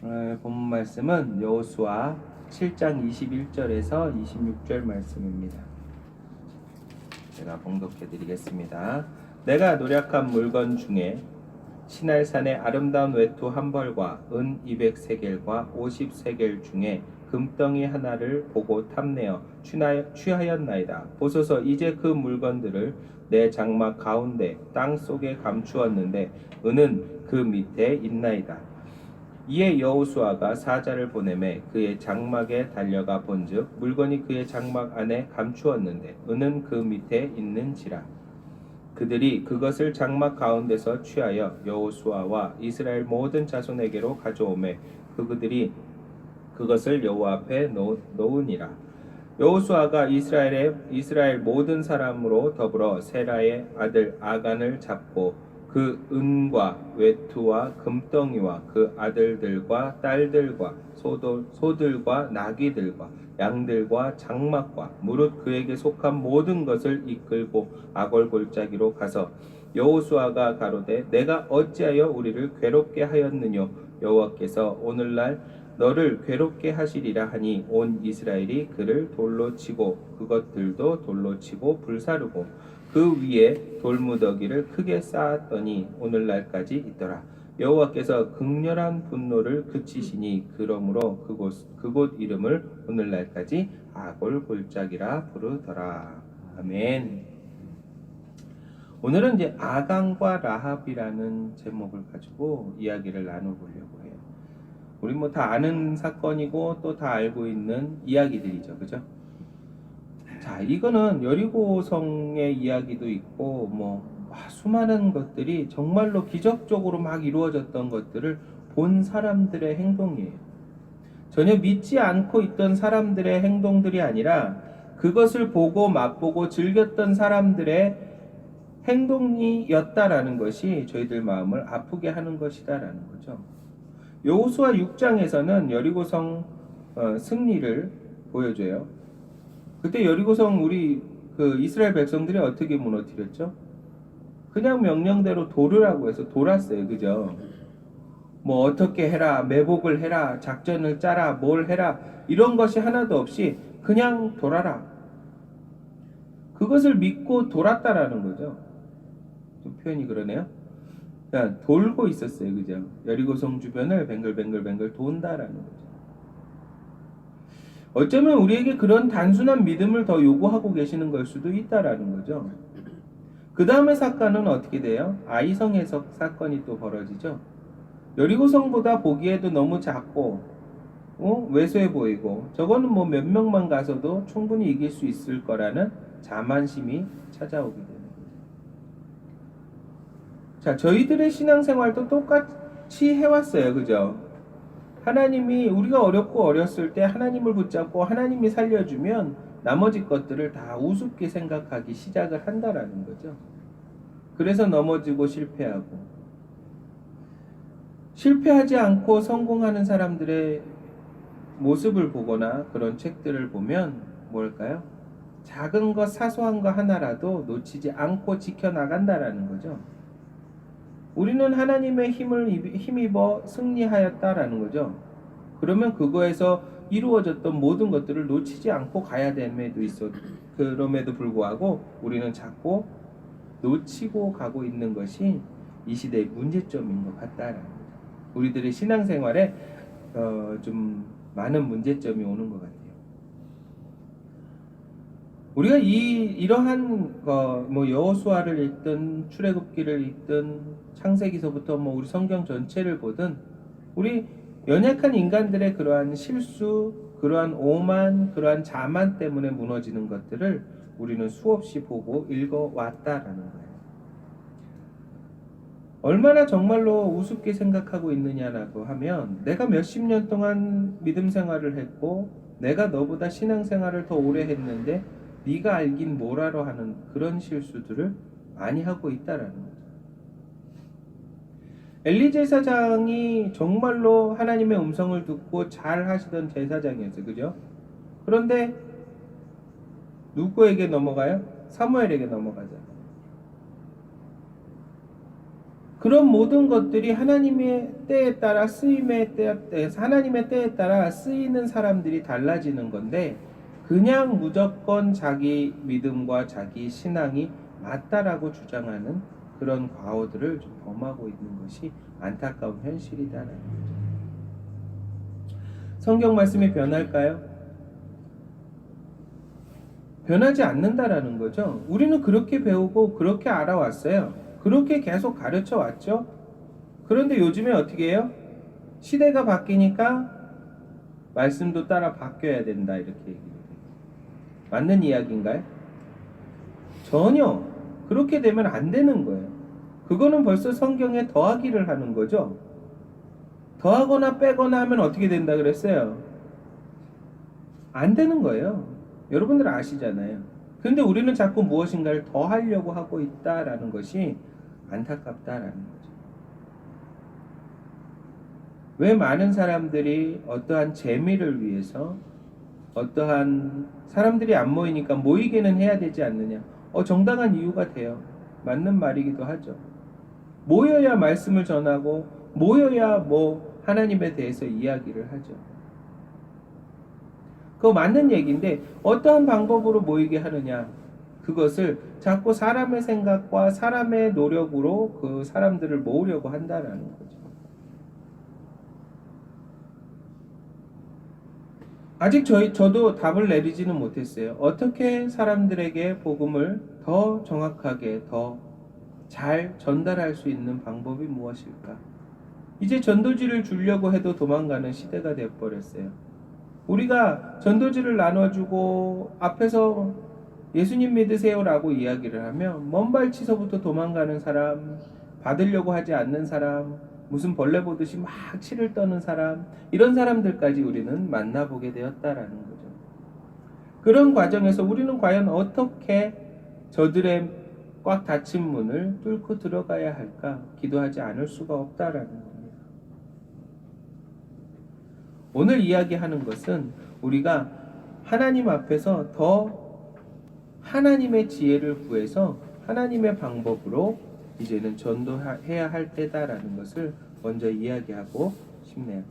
본문 말씀은 여호수아 7장 21절에서 26절 말씀입니다. 제가 봉독해 드리겠습니다. 내가 노력한 물건 중에 시날산의 아름다운 외투 한 벌과 은 200세겔과 50세겔 중에 금덩이 하나를 보고 탐내어 취하였나이다. 보소서, 이제 그 물건들을 내 장막 가운데 땅 속에 감추었는데 은은 그 밑에 있나이다. 이에 여호수아가 사자를 보내매 그의 장막에 달려가 본즉 물건이 그의 장막 안에 감추었는데 은은 그 밑에 있는지라. 그들이 그것을 장막 가운데서 취하여 여호수아와 이스라엘 모든 자손에게로 가져오매 그들이 그것을 여호와 앞에 놓으니라. 여호수아가 이스라엘 모든 사람으로 더불어 세라의 아들 아간을 잡고 그 은과 외투와 금덩이와 그 아들들과 딸들과 소들과 나귀들과 양들과 장막과 무릇 그에게 속한 모든 것을 이끌고 아골 골짜기로 가서 여호수아가 가로되 내가 어찌하여 우리를 괴롭게 하였느뇨. 여호와께서 오늘날 너를 괴롭게 하시리라 하니 온 이스라엘이 그를 돌로 치고 그것들도 돌로 치고 불사르고 그 위에 돌무더기를 크게 쌓았더니 오늘날까지 있더라. 여호와께서 극렬한 분노를 그치시니 그러므로 그곳 이름을 오늘날까지 아골 골짜기라 부르더라. 아멘. 오늘은 이제 아간과 라합이라는 제목을 가지고 이야기를 나눠보려고 해요. 우리 뭐 다 아는 사건이고 또 다 알고 있는 이야기들이죠, 그죠? 자, 이거는 여리고성의 이야기도 있고 수많은 것들이 정말로 기적적으로 막 이루어졌던 것들을 본 사람들의 행동이에요. 전혀 믿지 않고 있던 사람들의 행동들이 아니라 그것을 보고 맛보고 즐겼던 사람들의 행동이었다라는 것이 저희들 마음을 아프게 하는 것이다라는 거죠. 여호수아 6장에서는 여리고성 승리를 보여줘요. 그때 여리고성 우리 이스라엘 백성들이 어떻게 무너뜨렸죠? 그냥 명령대로 돌으라고 해서 돌았어요. 그죠? 뭐 어떻게 해라, 매복을 해라, 작전을 짜라, 뭘 해라 이런 것이 하나도 없이 그냥 돌아라. 그것을 믿고 돌았다라는 거죠. 좀 표현이 그러네요. 그냥 돌고 있었어요. 그죠? 여리고성 주변을 뱅글뱅글 돈다라는 거죠. 어쩌면 우리에게 그런 단순한 믿음을 더 요구하고 계시는 걸 수도 있다라는 거죠. 그 다음의 사건은 어떻게 돼요? 아이성에서 사건이 또 벌어지죠. 여리고성보다 보기에도 너무 작고 왜소해 보이고 저거는 뭐 몇 명만 가서도 충분히 이길 수 있을 거라는 자만심이 찾아오게 되는 거죠. 자, 저희들의 신앙생활도 똑같이 해왔어요. 그죠? 하나님이 우리가 어렵고 어렸을 때 하나님을 붙잡고 하나님이 살려주면 나머지 것들을 다 우습게 생각하기 시작을 한다라는 거죠. 그래서 넘어지고 실패하지 않고 성공하는 사람들의 모습을 보거나 그런 책들을 보면 뭘까요? 작은 것 사소한 것 하나라도 놓치지 않고 지켜나간다라는 거죠. 우리는 하나님의 힘입어 승리하였다라는 거죠. 그러면 그거에서 이루어졌던 모든 것들을 놓치지 않고 가야 됨에도 그럼에도 불구하고 우리는 자꾸 놓치고 가고 있는 것이 이 시대의 문제점인 것 같다라는 거죠. 우리들의 신앙생활에 좀 많은 문제점이 오는 것 같아요. 우리가 이러한 여호수아를 읽든 출애굽기를 읽든 창세기서부터 우리 성경 전체를 보든 우리 연약한 인간들의 그러한 실수, 그러한 오만, 그러한 자만 때문에 무너지는 것들을 우리는 수없이 보고 읽어왔다라는 거예요. 얼마나 정말로 우습게 생각하고 있느냐라고 하면 내가 몇십 년 동안 믿음 생활을 했고 내가 너보다 신앙 생활을 더 오래 했는데 네가 알긴 뭐라로 하는 그런 실수들을 많이 하고 있다라는 거죠. 엘리 제사장이 정말로 하나님의 음성을 듣고 잘 하시던 제사장이었어요. 그죠? 그런데 누구에게 넘어가요? 사무엘에게 넘어가죠. 그런 모든 것들이 하나님의 때에 따라 하나님의 때에 따라 쓰이는 사람들이 달라지는 건데, 그냥 무조건 자기 믿음과 자기 신앙이 맞다라고 주장하는 그런 과오들을 좀 범하고 있는 것이 안타까운 현실이다라는 거죠. 성경 말씀이 변할까요? 변하지 않는다라는 거죠. 우리는 그렇게 배우고 그렇게 알아왔어요. 그렇게 계속 가르쳐 왔죠. 그런데 요즘에 어떻게 해요? 시대가 바뀌니까 말씀도 따라 바뀌어야 된다, 이렇게 얘기해요. 맞는 이야기인가요? 전혀 그렇게 되면 안 되는 거예요. 그거는 벌써 성경에 더하기를 하는 거죠. 더하거나 빼거나 하면 어떻게 된다 그랬어요? 안 되는 거예요. 여러분들 아시잖아요. 근데 우리는 자꾸 무엇인가를 더 하려고 하고 있다라는 것이 안타깝다라는 거죠. 왜 많은 사람들이 어떠한 재미를 위해서, 어떠한 사람들이 안 모이니까 모이게는 해야 되지 않느냐? 정당한 이유가 돼요. 맞는 말이기도 하죠. 모여야 말씀을 전하고 모여야 하나님에 대해서 이야기를 하죠. 그거 맞는 얘기인데, 어떠한 방법으로 모이게 하느냐? 그것을 자꾸 사람의 생각과 사람의 노력으로 그 사람들을 모으려고 한다라는 거죠. 아직 저도 답을 내리지는 못했어요. 어떻게 사람들에게 복음을 더 정확하게, 더 잘 전달할 수 있는 방법이 무엇일까? 이제 전도지를 주려고 해도 도망가는 시대가 되어버렸어요. 우리가 전도지를 나눠주고 앞에서 예수님 믿으세요라고 이야기를 하면 먼발치서부터 도망가는 사람, 받으려고 하지 않는 사람, 무슨 벌레 보듯이 막 치를 떠는 사람, 이런 사람들까지 우리는 만나보게 되었다라는 거죠. 그런 과정에서 우리는 과연 어떻게 저들의 꽉 닫힌 문을 뚫고 들어가야 할까? 기도하지 않을 수가 없다라는 겁니다. 오늘 이야기하는 것은 우리가 하나님 앞에서 더 하나님의 지혜를 구해서 하나님의 방법으로 이제는 전도해야 할 때다라는 것을 먼저 이야기하고 싶네요.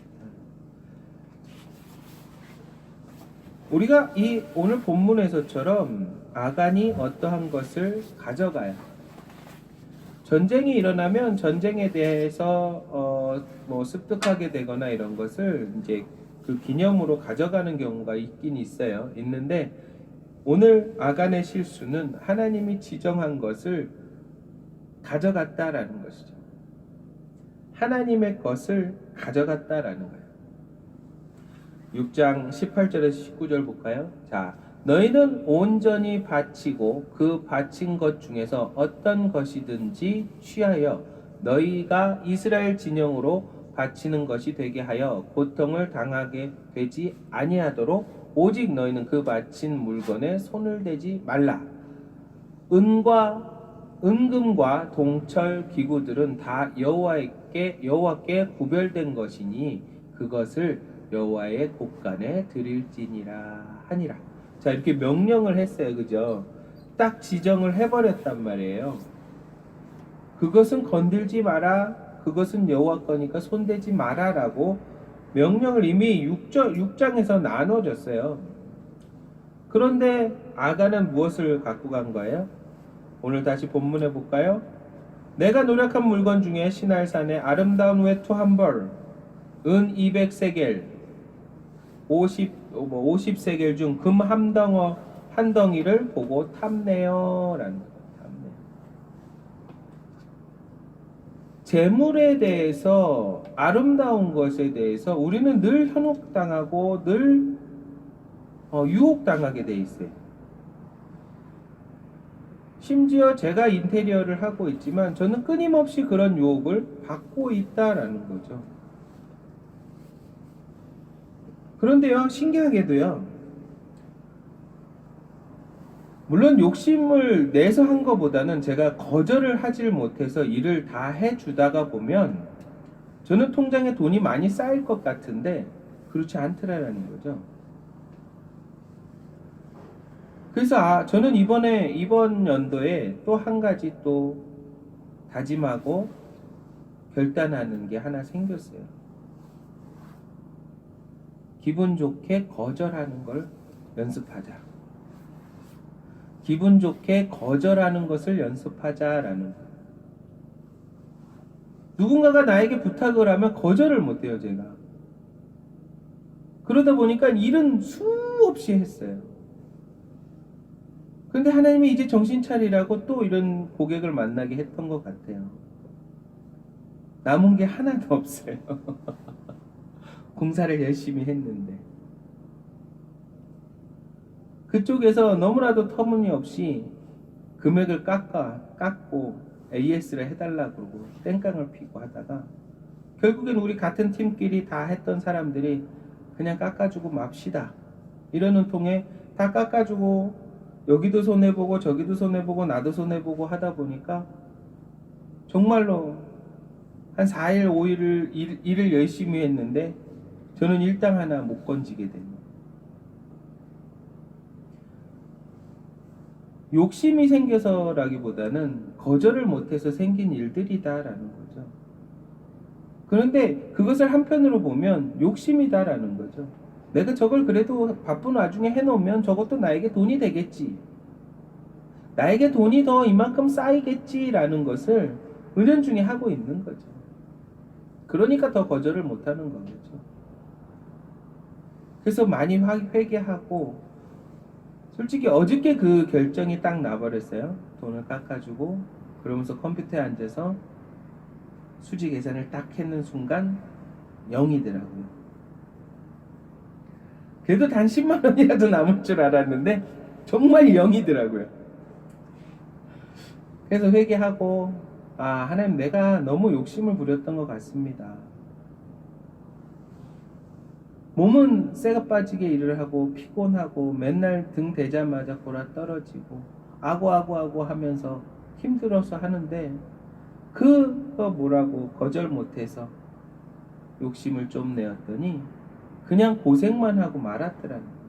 우리가 이 오늘 본문에서처럼 아간이 어떠한 것을 가져가요. 전쟁이 일어나면 전쟁에 대해서 습득하게 되거나 이런 것을 이제 그 기념으로 가져가는 경우가 있긴 있어요. 있는데 오늘 아간의 실수는 하나님이 지정한 것을 가져갔다라는 것이죠. 하나님의 것을 가져갔다라는 거예요. 6장 18절에서 19절 볼까요? 자, 너희는 온전히 바치고 그 바친 것 중에서 어떤 것이든지 취하여 너희가 이스라엘 진영으로 바치는 것이 되게 하여 고통을 당하게 되지 아니하도록 오직 너희는 그 바친 물건에 손을 대지 말라. 은금과 동철 기구들은 다 여호와께 구별된 것이니 그것을 여호와의 곳간에 드릴지니라 하니라. 자, 이렇게 명령을 했어요. 그죠? 딱 지정을 해버렸단 말이에요. 그것은 건들지 마라. 그것은 여호와 거니까 손대지 마라 라고 명령을 이미 6장에서 나눠줬어요. 그런데 아간은 무엇을 갖고 간 거예요? 오늘 다시 본문에 볼까요? 내가 노력한 물건 중에 시날산의 아름다운 외투 한 벌, 은 200세겔, 50세겔 중 금 한 덩이를 보고 탐내어 라는 거예요. 탐내. 재물에 대해서, 아름다운 것에 대해서 우리는 늘 현혹당하고 늘 유혹당하게 돼 있어요. 심지어 제가 인테리어를 하고 있지만 저는 끊임없이 그런 유혹을 받고 있다라는 거죠. 그런데요, 신기하게도요, 물론 욕심을 내서 한 것보다는 제가 거절을 하질 못해서 일을 다 해주다가 보면 저는 통장에 돈이 많이 쌓일 것 같은데 그렇지 않더라라는 거죠. 그래서 저는 이번 연도에 또 한 가지 또 다짐하고 결단하는 게 하나 생겼어요. 기분 좋게 거절하는 걸 연습하자. 기분 좋게 거절하는 것을 연습하자라는 거예요. 누군가가 나에게 부탁을 하면 거절을 못해요, 제가. 그러다 보니까 일은 수없이 했어요. 그런데 하나님이 이제 정신 차리라고 또 이런 고객을 만나게 했던 것 같아요. 남은 게 하나도 없어요. 공사를 열심히 했는데. 그쪽에서 너무나도 터무니없이 금액을 깎고 AS를 해달라고 그러고 땡깡을 피고 하다가 결국엔 우리 같은 팀끼리 다 했던 사람들이 그냥 깎아주고 맙시다 이러는 통에 다 깎아주고 여기도 손해보고 저기도 손해보고 나도 손해보고 하다 보니까 정말로 한 4일 5일을 일을 열심히 했는데 저는 일당 하나 못 건지게 됩니다. 욕심이 생겨서라기보다는 거절을 못해서 생긴 일들이다라는 거죠. 그런데 그것을 한편으로 보면 욕심이다라는 거죠. 내가 저걸 그래도 바쁜 와중에 해놓으면 저것도 나에게 돈이 되겠지. 나에게 돈이 더 이만큼 쌓이겠지라는 것을 은연중에 하고 있는 거죠. 그러니까 더 거절을 못하는 거겠죠. 그래서 많이 회개하고 솔직히 어저께 그 결정이 딱 나버렸어요. 돈을 깎아주고 그러면서 컴퓨터에 앉아서 수지 계산을 딱 했는 순간 0이더라고요. 그래도 단 10만 원이라도 남을 줄 알았는데 정말 0이더라고요. 그래서 회개하고 하나님 내가 너무 욕심을 부렸던 것 같습니다. 몸은 쇠가 빠지게 일을 하고 피곤하고 맨날 등 대자마자 골아 떨어지고 아고 하면서 힘들어서 하는데 그거 뭐라고 거절 못해서 욕심을 좀 내었더니 그냥 고생만 하고 말았더라는 거예요.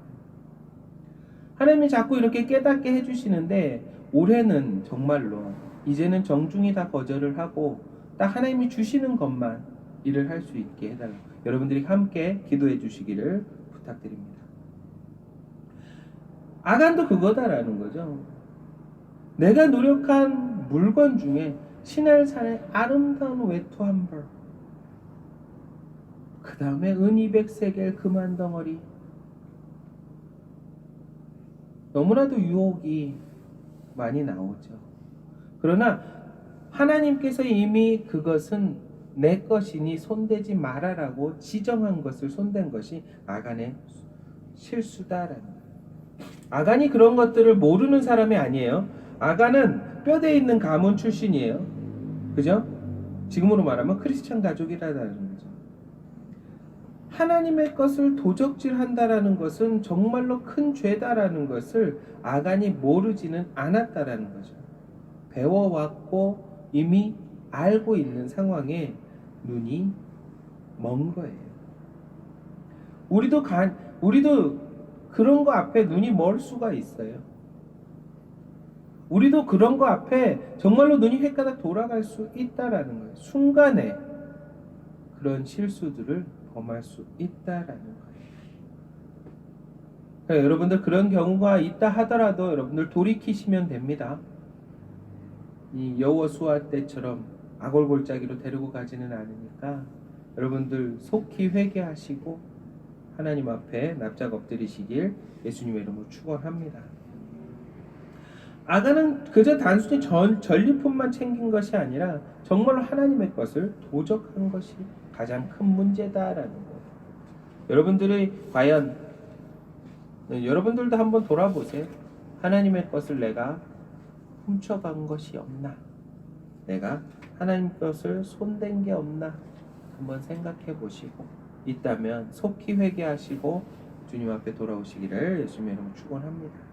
하나님이 자꾸 이렇게 깨닫게 해주시는데 올해는 정말로 이제는 정중히 다 거절을 하고 딱 하나님이 주시는 것만 일을 할 수 있게 해달라고 여러분들이 함께 기도해 주시기를 부탁드립니다. 아간도 그거다라는 거죠. 내가 노력한 물건 중에 신할산의 아름다운 외투 한 벌, 그 다음에 은 200세겔 금한 덩어리, 너무나도 유혹이 많이 나오죠. 그러나 하나님께서 이미 그것은 내 것이니 손대지 말아라고 지정한 것을 손댄 것이 아간의 실수다라는 거예요. 아간이 그런 것들을 모르는 사람이 아니에요. 아간은 뼈대 있는 가문 출신이에요. 그죠? 지금으로 말하면 크리스찬 가족이라는 거죠. 하나님의 것을 도적질한다라는 것은 정말로 큰 죄다라는 것을 아간이 모르지는 않았다라는 거죠. 배워왔고 이미 알고 있는 상황에 눈이 먼 거예요. 우리도 그런 거 앞에 눈이 멀 수가 있어요. 우리도 그런 거 앞에 정말로 눈이 헷가닥 돌아갈 수 있다라는 거예요. 순간에 그런 실수들을 범할 수 있다라는 거예요. 그러니까 여러분들 그런 경우가 있다 하더라도 여러분들 돌이키시면 됩니다. 이 여호수아 때처럼 아골골짜기로 데리고 가지는 않으니까 여러분들 속히 회개하시고 하나님 앞에 납작 엎드리시길 예수님의 이름으로 축원합니다. 아간은 그저 단순히 전리품만 챙긴 것이 아니라 정말로 하나님의 것을 도적한 것이 가장 큰 문제다라는 거예요. 여러분들이 과연 여러분들도 한번 돌아보세요. 하나님의 것을 내가 훔쳐간 것이 없나? 내가 하나님 것을 손댄 게 없나? 한번 생각해 보시고 있다면 속히 회개하시고 주님 앞에 돌아오시기를 예수님의 이름으로 축원합니다.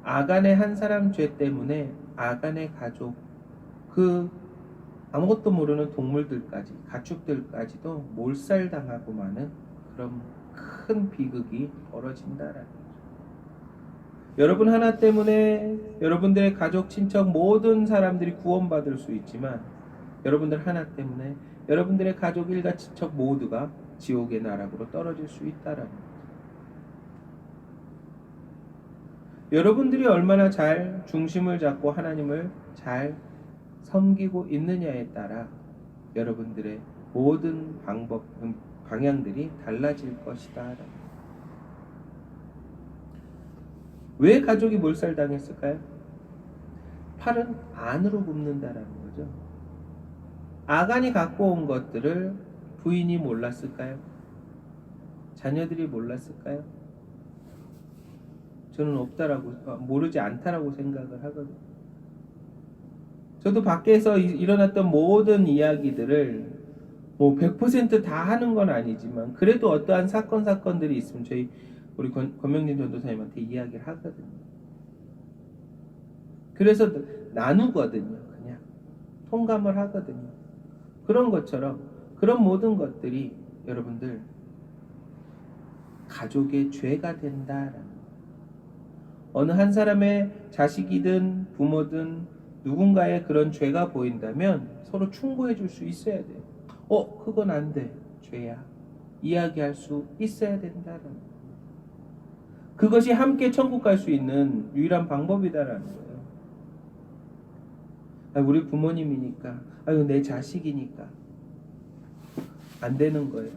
아간의 한 사람 죄 때문에 아간의 가족, 그 아무것도 모르는 동물들까지, 가축들까지도 몰살당하고 마는 그런 큰 비극이 벌어진다라는 거죠. 여러분 하나 때문에 여러분들의 가족, 친척 모든 사람들이 구원받을 수 있지만 여러분들 하나 때문에 여러분들의 가족 일가 친척 모두가 지옥의 나락으로 떨어질 수 있다라는 거예요. 여러분들이 얼마나 잘 중심을 잡고 하나님을 잘 섬기고 있느냐에 따라 여러분들의 모든 방향들이 달라질 것이다. 왜 가족이 몰살당했을까요? 팔은 안으로 굽는다라는 거죠. 아간이 갖고 온 것들을 부인이 몰랐을까요? 자녀들이 몰랐을까요? 저는 모르지 않다라고 생각을 하거든요. 저도 밖에서 일어났던 모든 이야기들을 100% 다 하는 건 아니지만 그래도 어떠한 사건들이 있으면 우리 권명진 전도사님한테 이야기를 하거든요. 그래서 나누거든요. 그냥 통감을 하거든요. 그런 것처럼 그런 모든 것들이 여러분들 가족의 죄가 된다라는 거예요. 어느 한 사람의 자식이든 부모든 누군가의 그런 죄가 보인다면 서로 충고해 줄 수 있어야 돼요. 그건 안 돼. 죄야. 이야기할 수 있어야 된다라는 거예요. 그것이 함께 천국 갈 수 있는 유일한 방법이다라는 거예요. 우리 부모님이니까, 내 자식이니까 안 되는 거예요.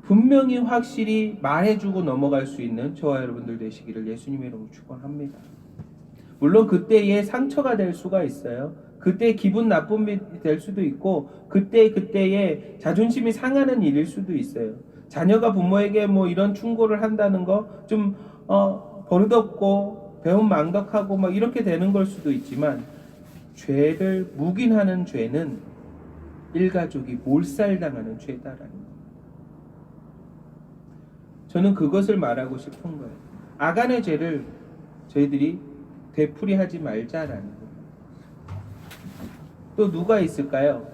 분명히 확실히 말해주고 넘어갈 수 있는 저와 여러분들 되시기를 예수님의 이름으로 축원합니다. 물론 그때의 상처가 될 수가 있어요. 그때 기분 나쁨이 될 수도 있고 그때의 자존심이 상하는 일일 수도 있어요. 자녀가 부모에게 이런 충고를 한다는 거 좀 버릇없고 배은망덕하고 이렇게 되는 걸 수도 있지만 죄를 묵인하는 죄는 일가족이 몰살당하는 죄다라는 거예요. 저는 그것을 말하고 싶은 거예요. 아간의 죄를 저희들이 되풀이하지 말자라는 거예요. 또 누가 있을까요?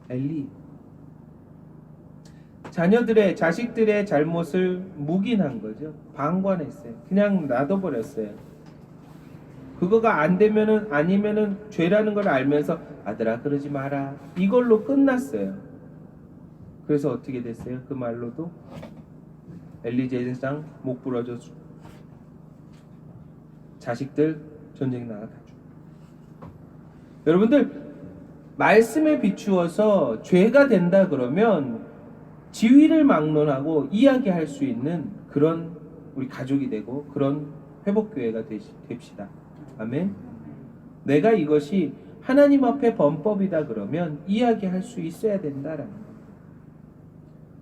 엘리. 자식들의 잘못을 묵인한 거죠. 방관했어요. 그냥 놔둬버렸어요. 그거가 아니면은 죄라는 걸 알면서 아들아 그러지 마라. 이걸로 끝났어요. 그래서 어떻게 됐어요? 그 말로도 엘리 제사장 목 부러져 자식들 전쟁 나가 다 죽어. 여러분들 말씀에 비추어서 죄가 된다 그러면 지위를 막론하고 이야기할 수 있는 그런 우리 가족이 되고 그런 회복교회가 됩시다. 아멘. 내가 이것이 하나님 앞에 범법이다 그러면 이야기할 수 있어야 된다라는 거예요.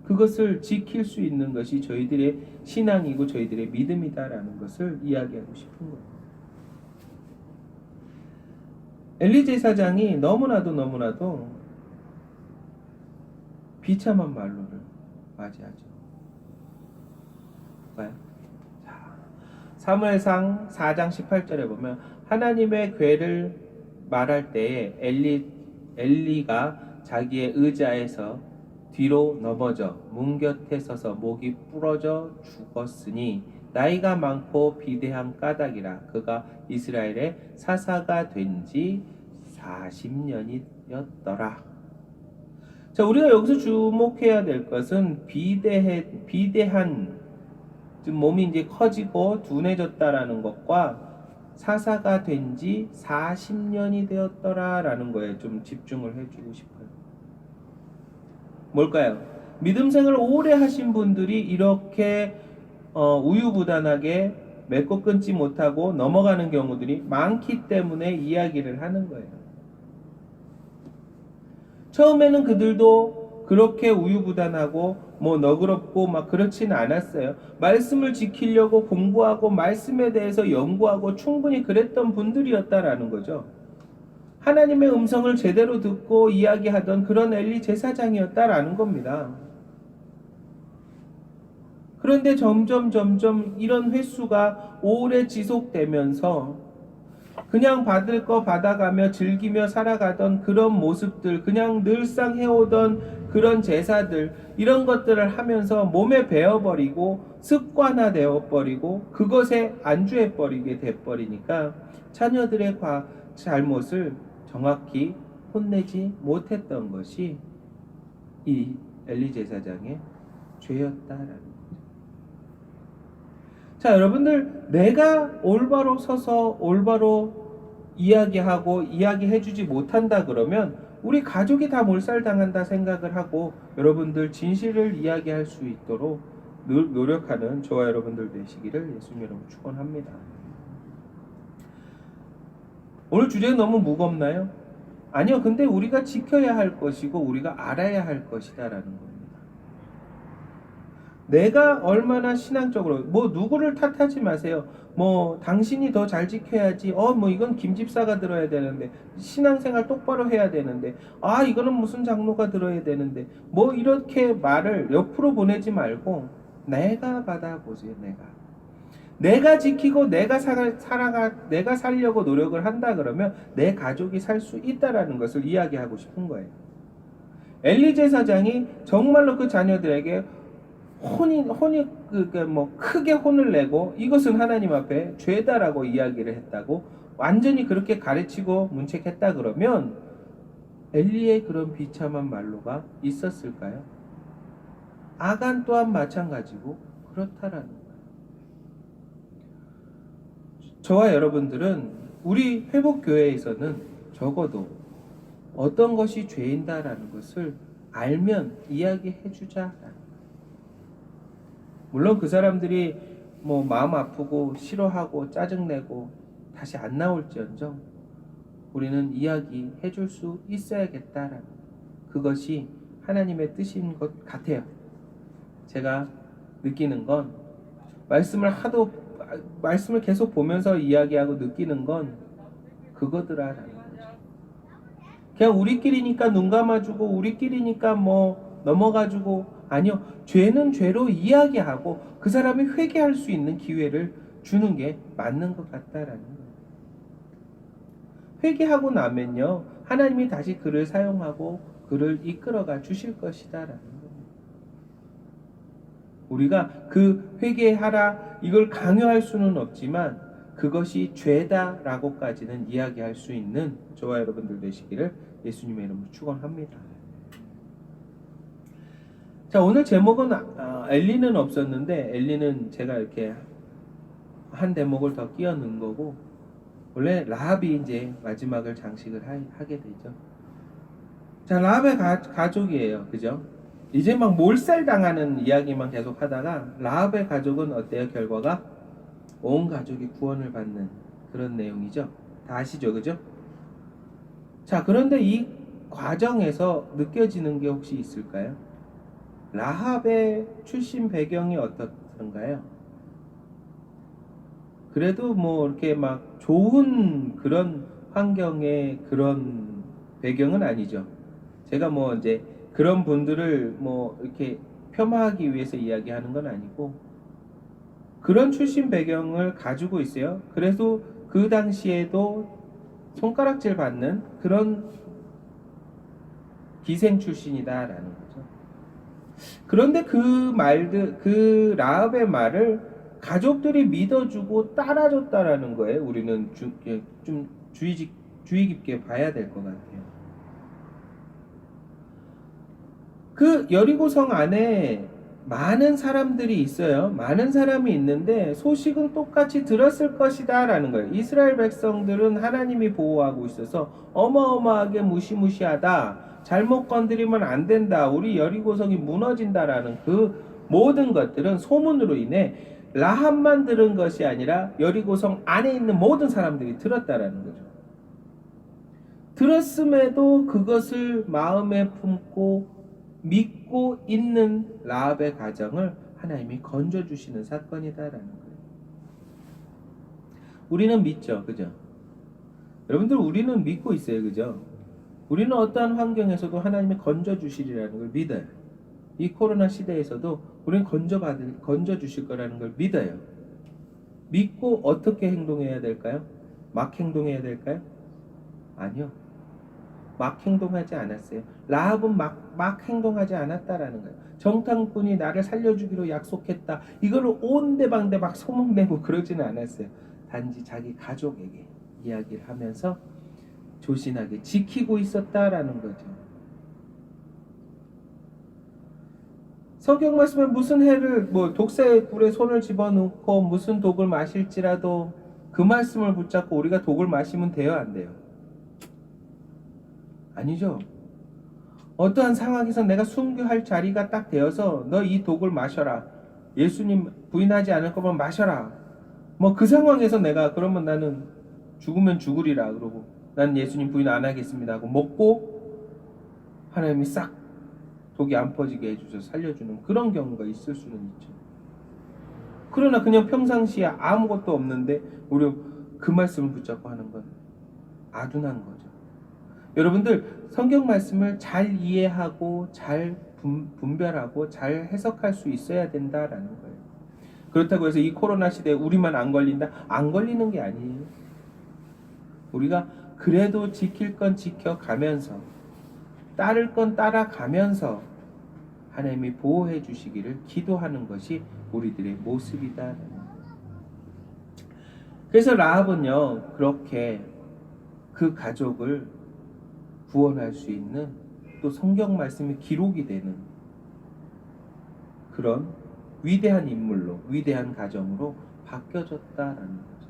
그것을 지킬 수 있는 것이 저희들의 신앙이고 저희들의 믿음이다라는 것을 이야기하고 싶은 거예요. 엘리 제사장이 너무나도 비참한 말로를 맞이하죠. 볼까요? 사무엘상 4장 18절에 보면 하나님의 괴를 말할 때에 엘리가 자기의 의자에서 뒤로 넘어져 문 곁에 서서 목이 부러져 죽었으니 나이가 많고 비대한 까닭이라 그가 이스라엘의 사사가 된 지 40년이었더라. 자, 우리가 여기서 주목해야 될 것은 비대한 몸이 이제 커지고 둔해졌다라는 것과 사사가 된 지 40년이 되었더라라는 거에 좀 집중을 해주고 싶어요. 뭘까요? 믿음 생활을 오래 하신 분들이 이렇게 우유부단하게 맺고 끊지 못하고 넘어가는 경우들이 많기 때문에 이야기를 하는 거예요. 처음에는 그들도 그렇게 우유부단하고 너그럽고 그렇지는 않았어요. 말씀을 지키려고 공부하고 말씀에 대해서 연구하고 충분히 그랬던 분들이었다라는 거죠. 하나님의 음성을 제대로 듣고 이야기하던 그런 엘리 제사장이었다라는 겁니다. 그런데 점점 이런 횟수가 오래 지속되면서 그냥 받을 거 받아가며 즐기며 살아가던 그런 모습들, 그냥 늘상 해오던 그런 제사들, 이런 것들을 하면서 몸에 배어버리고 습관화되어버리고 그것에 안주해버리게 돼버리니까 잘못을 정확히 혼내지 못했던 것이 이 엘리 제사장의 죄였다라는 거죠. 자, 여러분들, 내가 올바로 서서 올바로 이야기하고 이야기해주지 못한다 그러면 우리 가족이 다 몰살당한다 생각을 하고 여러분들 진실을 이야기할 수 있도록 노력하는 저와 여러분들 되시기를 예수님 이름으로 축원합니다. 오늘 주제는 너무 무겁나요? 아니요. 근데 우리가 지켜야 할 것이고 우리가 알아야 할 것이다라는 겁니다. 내가 얼마나 신앙적으로 누구를 탓하지 마세요. 당신이 더 잘 지켜야지. 이건 김 집사가 들어야 되는데, 신앙생활 똑바로 해야 되는데, 이거는 무슨 장로가 들어야 되는데, 이렇게 말을 옆으로 보내지 말고 내가 받아보세요. 내가 지키고 내가 살려고 노력을 한다 그러면 내 가족이 살 수 있다라는 것을 이야기하고 싶은 거예요. 엘리 제사장이 정말로 그 자녀들에게 크게 혼을 내고 이것은 하나님 앞에 죄다라고 이야기를 했다고 완전히 그렇게 가르치고 문책했다 그러면 엘리의 그런 비참한 말로가 있었을까요? 아간 또한 마찬가지고 그렇다라는 거예요. 저와 여러분들은 우리 회복교회에서는 적어도 어떤 것이 죄인다라는 것을 알면 이야기해주자라는 거예요. 물론 그 사람들이 마음 아프고 싫어하고 짜증내고 다시 안 나올지언정 우리는 이야기해 줄 수 있어야겠다라는 그것이 하나님의 뜻인 것 같아요. 제가 느끼는 건 말씀을 계속 보면서 이야기하고 느끼는 건 그거더라라는 거죠. 그냥 우리끼리니까 눈 감아주고 우리끼리니까 넘어가지고 아니요. 죄는 죄로 이야기하고 그 사람이 회개할 수 있는 기회를 주는 게 맞는 것 같다라는 거예요. 회개하고 나면요. 하나님이 다시 그를 사용하고 그를 이끌어가 주실 것이다라는 거예요. 우리가 그 회개하라 이걸 강요할 수는 없지만 그것이 죄다라고까지는 이야기할 수 있는 저와 여러분들 되시기를 예수님의 이름으로 축원합니다. 자, 오늘 제목은 엘리는 없었는데 엘리는 제가 이렇게 한 대목을 더 끼워 넣은 거고 원래 라합이 이제 마지막을 장식을 하게 되죠. 자, 라합의 가족이에요. 그죠? 이제 막 몰살당하는 이야기만 계속 하다가 라합의 가족은 어때요? 결과가 온 가족이 구원을 받는 그런 내용이죠. 다 아시죠? 그죠? 자, 그런데 이 과정에서 느껴지는 게 혹시 있을까요? 라합의 출신 배경이 어떻던가요? 그래도 이렇게 막 좋은 그런 환경의 그런 배경은 아니죠. 제가 이제 그런 분들을 이렇게 폄하하기 위해서 이야기하는 건 아니고 그런 출신 배경을 가지고 있어요. 그래서 그 당시에도 손가락질 받는 그런 기생 출신이다라는 거죠. 그런데 그 라합의 말을 가족들이 믿어주고 따라줬다라는 거예요. 우리는 좀 주의 깊게 봐야 될 것 같아요. 그 여리고성 안에 많은 사람들이 있어요. 많은 사람이 있는데 소식은 똑같이 들었을 것이다 라는 거예요. 이스라엘 백성들은 하나님이 보호하고 있어서 어마어마하게 무시무시하다. 잘못 건드리면 안 된다. 우리 여리고성이 무너진다라는 그 모든 것들은 소문으로 인해 라합만 들은 것이 아니라 여리고성 안에 있는 모든 사람들이 들었다라는 거죠. 들었음에도 그것을 마음에 품고 믿고 있는 라합의 가정을 하나님이 건져주시는 사건이다라는 거예요. 우리는 믿죠. 그죠? 여러분들 우리는 믿고 있어요. 그죠? 우리는 어떠한 환경에서도 하나님이 건져주시리라는 걸 믿어요. 이 코로나 시대에서도 우리는 건져주실 거라는 걸 믿어요. 믿고 어떻게 행동해야 될까요? 막 행동해야 될까요? 아니요. 막 행동하지 않았어요. 라합은 막 행동하지 않았다라는 거예요. 정탐꾼이 나를 살려주기로 약속했다. 이거를 온데방데 막 소문내고 그러지는 않았어요. 단지 자기 가족에게 이야기를 하면서 조신하게 지키고 있었다라는 거죠. 성경 말씀에 무슨 해를 독사의 꿀에 손을 집어넣고 무슨 독을 마실지라도 그 말씀을 붙잡고 우리가 독을 마시면 돼요, 안 돼요? 아니죠. 어떠한 상황에서 내가 순교할 자리가 딱 되어서 너 이 독을 마셔라. 예수님 부인하지 않을 거면 마셔라. 그 상황에서 내가 그러면 나는 죽으면 죽으리라 그러고 난 예수님 부인 안 하겠습니다 하고 먹고 하나님이 싹 독이 안 퍼지게 해주셔서 살려주는 그런 경우가 있을 수는 있죠. 그러나 그냥 평상시에 아무것도 없는데 우리 그 말씀을 붙잡고 하는 건 아둔한 거죠. 여러분들 성경 말씀을 잘 이해하고 잘 분별하고 잘 해석할 수 있어야 된다라는 거예요. 그렇다고 해서 이 코로나 시대에 우리만 안 걸린다? 안 걸리는 게 아니에요. 우리가 그래도 지킬 건 지켜가면서 따를 건 따라가면서 하나님이 보호해 주시기를 기도하는 것이 우리들의 모습이다. 그래서 라합은요, 그렇게 그 가족을 구원할 수 있는 또 성경 말씀이 기록이 되는 그런 위대한 인물로, 위대한 가정으로 바뀌어졌다라는 거죠.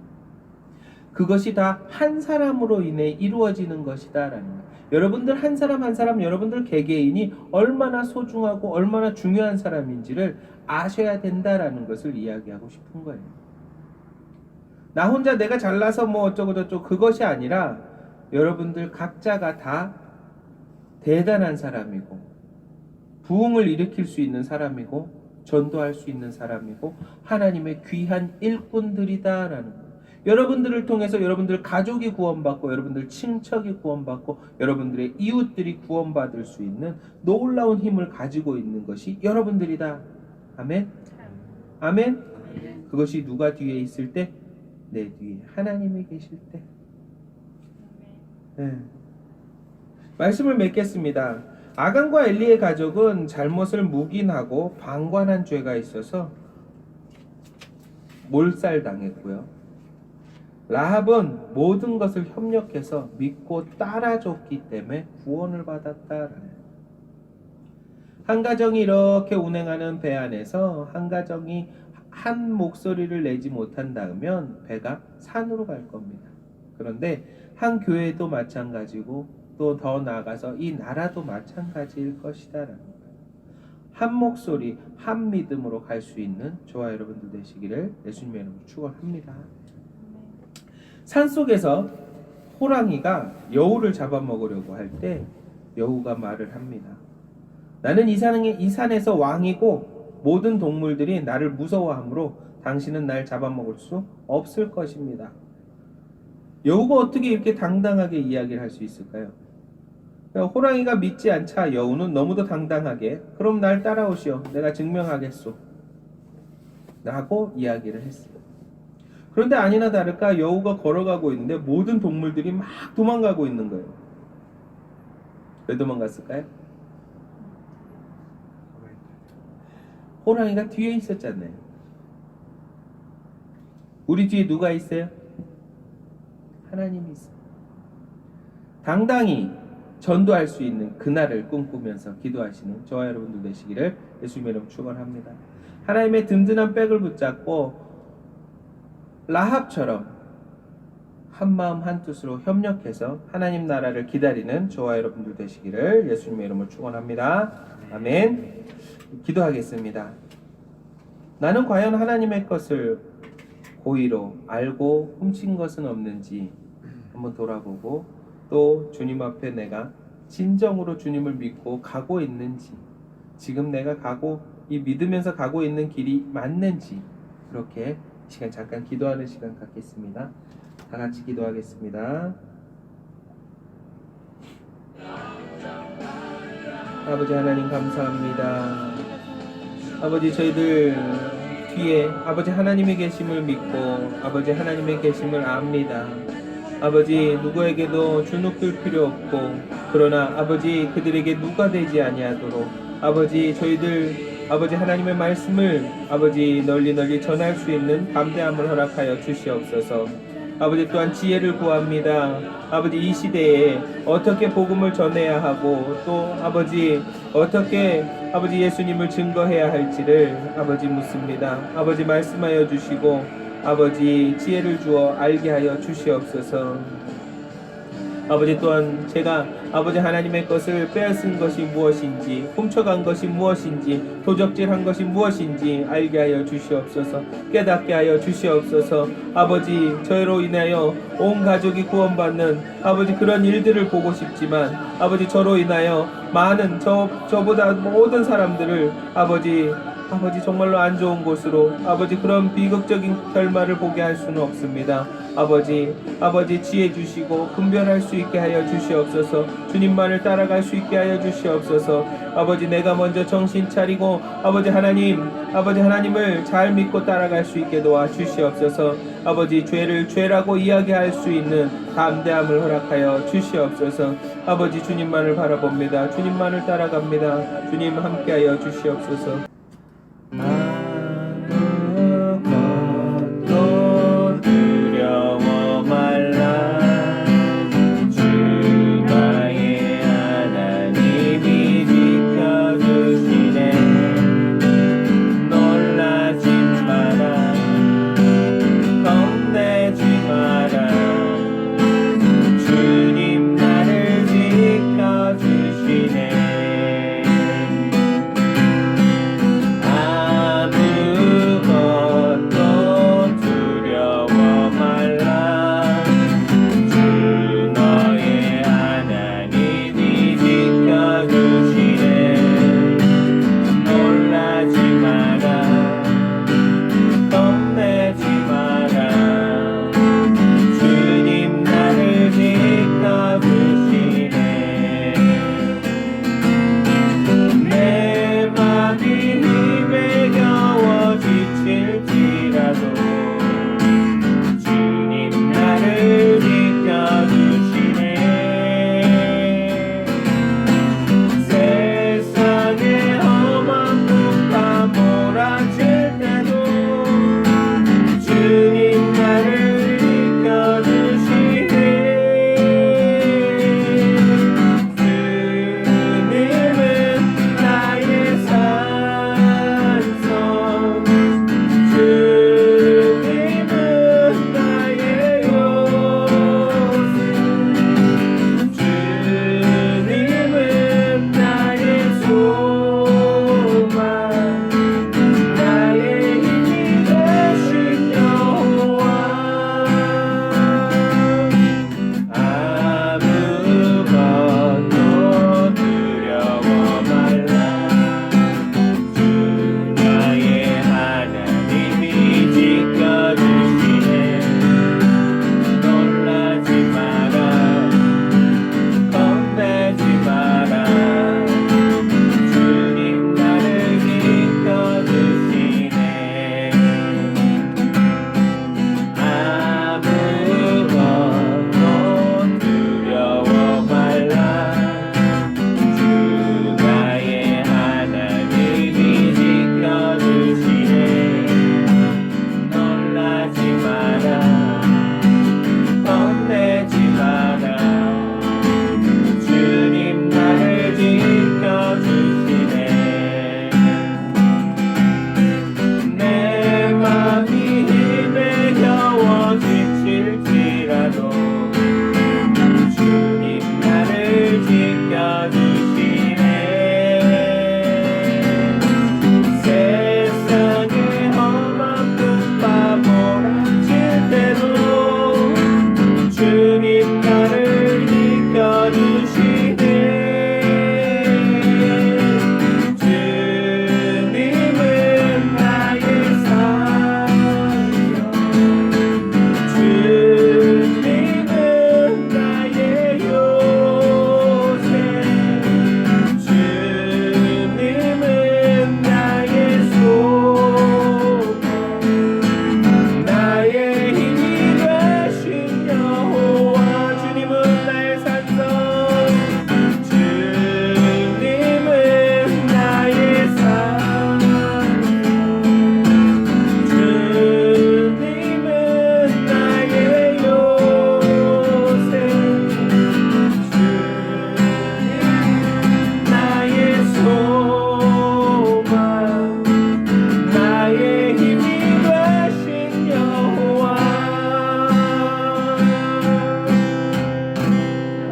그것이 다 한 사람으로 인해 이루어지는 것이다라는 거예요. 여러분들 한 사람 한 사람, 여러분들 개개인이 얼마나 소중하고 얼마나 중요한 사람인지를 아셔야 된다라는 것을 이야기하고 싶은 거예요. 나 혼자 내가 잘나서 어쩌고 저쩌고 그것이 아니라 여러분들 각자가 다 대단한 사람이고 부흥을 일으킬 수 있는 사람이고 전도할 수 있는 사람이고 하나님의 귀한 일꾼들이다라는 거예요. 여러분들을 통해서 여러분들 가족이 구원받고 여러분들 친척이 구원받고 여러분들의 이웃들이 구원받을 수 있는 놀라운 힘을 가지고 있는 것이 여러분들이다. 아멘? 아멘? 그것이 누가 뒤에 있을 때? 내 뒤에 하나님이 계실 때. 네. 말씀을 맺겠습니다. 아간과 엘리의 가족은 잘못을 묵인하고 방관한 죄가 있어서 몰살당했고요. 라합은 모든 것을 협력해서 믿고 따라줬기 때문에 구원을 받았다. 한 가정이 이렇게 운행하는 배 안에서 한 가정이 한 목소리를 내지 못한다면 배가 산으로 갈 겁니다. 그런데 한 교회도 마찬가지고 또 더 나아가서 이 나라도 마찬가지일 것이다라는 거예요. 한 목소리, 한 믿음으로 갈 수 있는 저와 여러분들 되시기를 예수님의 이름으로 축원합니다. 산속에서 호랑이가 여우를 잡아먹으려고 할 때 여우가 말을 합니다. 나는 이 산에서 왕이고 모든 동물들이 나를 무서워하므로 당신은 날 잡아먹을 수 없을 것입니다. 여우가 어떻게 이렇게 당당하게 이야기를 할 수 있을까요? 호랑이가 믿지 않자 여우는 너무도 당당하게 그럼 날 따라오시오. 내가 증명하겠소. 라고 이야기를 했어요. 그런데 아니나 다를까 여우가 걸어가고 있는데 모든 동물들이 막 도망가고 있는 거예요. 왜 도망갔을까요? 호랑이가 뒤에 있었잖아요. 우리 뒤에 누가 있어요? 하나님이 있어요. 당당히 전도할 수 있는 그날을 꿈꾸면서 기도하시는 저와 여러분들 되시기를 예수님의 이름으로 축원합니다. 하나님의 든든한 백을 붙잡고 라합처럼 한마음 한뜻으로 협력해서 하나님 나라를 기다리는 저와 여러분들 되시기를 예수님의 이름으로 축원합니다. 아멘. 기도하겠습니다. 나는 과연 하나님의 것을 고의로 알고 훔친 것은 없는지 한번 돌아보고 또 주님 앞에 내가 진정으로 주님을 믿고 가고 있는지 지금 내가 이 믿으면서 가고 있는 길이 맞는지 그렇게 시간 잠깐 기도하는 시간 갖겠습니다. 다 같이 기도하겠습니다. 아버지 하나님 감사합니다. 아버지 저희들 뒤에 아버지 하나님의 계심을 믿고 아버지 하나님의 계심을 압니다. 아버지 누구에게도 주눅들 필요 없고 그러나 아버지 그들에게 누가 되지 아니하도록 아버지 저희들 아버지 하나님의 말씀을 아버지 널리 전할 수 있는 담대함을 허락하여 주시옵소서. 아버지 또한 지혜를 구합니다. 아버지 이 시대에 어떻게 복음을 전해야 하고 또 아버지 어떻게 아버지 예수님을 증거해야 할지를 아버지 묻습니다. 아버지 말씀하여 주시고 아버지 지혜를 주어 알게 하여 주시옵소서. 아버지 또한 제가 아버지 하나님의 것을 빼앗은 것이 무엇인지 훔쳐간 것이 무엇인지 도적질한 것이 무엇인지 알게 하여 주시옵소서. 깨닫게 하여 주시옵소서. 아버지 저로 인하여 온 가족이 구원받는 아버지 그런 일들을 보고 싶지만 아버지 저로 인하여 많은 저보다 모든 사람들을 아버지 정말로 안 좋은 곳으로 아버지 그런 비극적인 결말을 보게 할 수는 없습니다. 아버지 지혜 주시고 분별할 수 있게 하여 주시옵소서. 주님만을 따라갈 수 있게 하여 주시옵소서. 아버지 내가 먼저 정신 차리고 아버지 하나님을 잘 믿고 따라갈 수 있게 도와 주시옵소서. 아버지 죄를 죄라고 이야기할 수 있는 담대함을 허락하여 주시옵소서. 아버지 주님만을 바라봅니다. 주님만을 따라갑니다. 주님 함께하여 주시옵소서. 아무것도 두려워 말라. 주나의 하나님이 지켜주시네. 놀라지 마라. 겁내지 마라. 주님 나를 지켜주시네.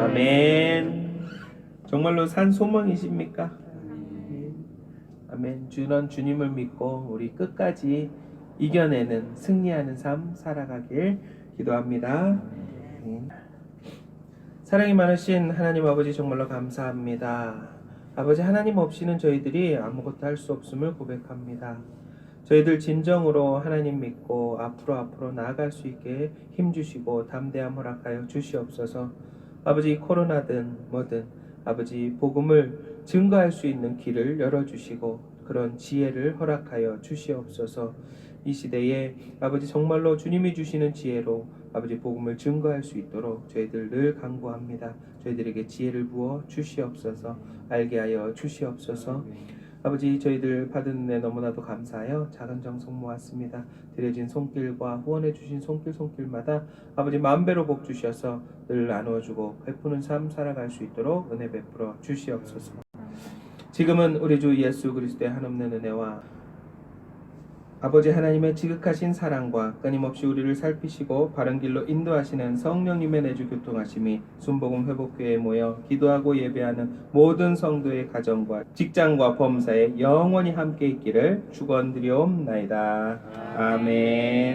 아멘. 정말로 산 소망이십니까? 아멘. 주님을 믿고 우리 끝까지 이겨내는 승리하는 삶 살아가길 기도합니다. 사랑이 많으신 하나님 아버지 정말로 감사합니다. 아버지 하나님 없이는 저희들이 아무것도 할 수 없음을 고백합니다. 저희들 진정으로 하나님 믿고 앞으로 나아갈 수 있게 힘주시고 담대함 허락하여 주시옵소서. 아버지 코로나든 뭐든 아버지 복음을 증거할 수 있는 길을 열어주시고 그런 지혜를 허락하여 주시옵소서. 이 시대에 아버지 정말로 주님이 주시는 지혜로 아버지 복음을 증거할 수 있도록 저희들 늘 간구합니다. 저희들에게 지혜를 부어 주시옵소서. 알게 하여 주시옵소서. 아버지 저희들 받은 은혜 너무나도 감사하여 작은 정성 모았습니다. 드려진 손길과 후원해 주신 손길마다 아버지 만배로 복 주셔서 늘 나누어주고 베푸는 삶 살아갈 수 있도록 은혜 베풀어 주시옵소서. 지금은 우리 주 예수 그리스도의 한없는 은혜와 아버지 하나님의 지극하신 사랑과 끊임없이 우리를 살피시고 바른 길로 인도하시는 성령님의 내주 교통하심이 순복음 회복교회에 모여 기도하고 예배하는 모든 성도의 가정과 직장과 범사에 영원히 함께 있기를 축원드리옵나이다. 아멘.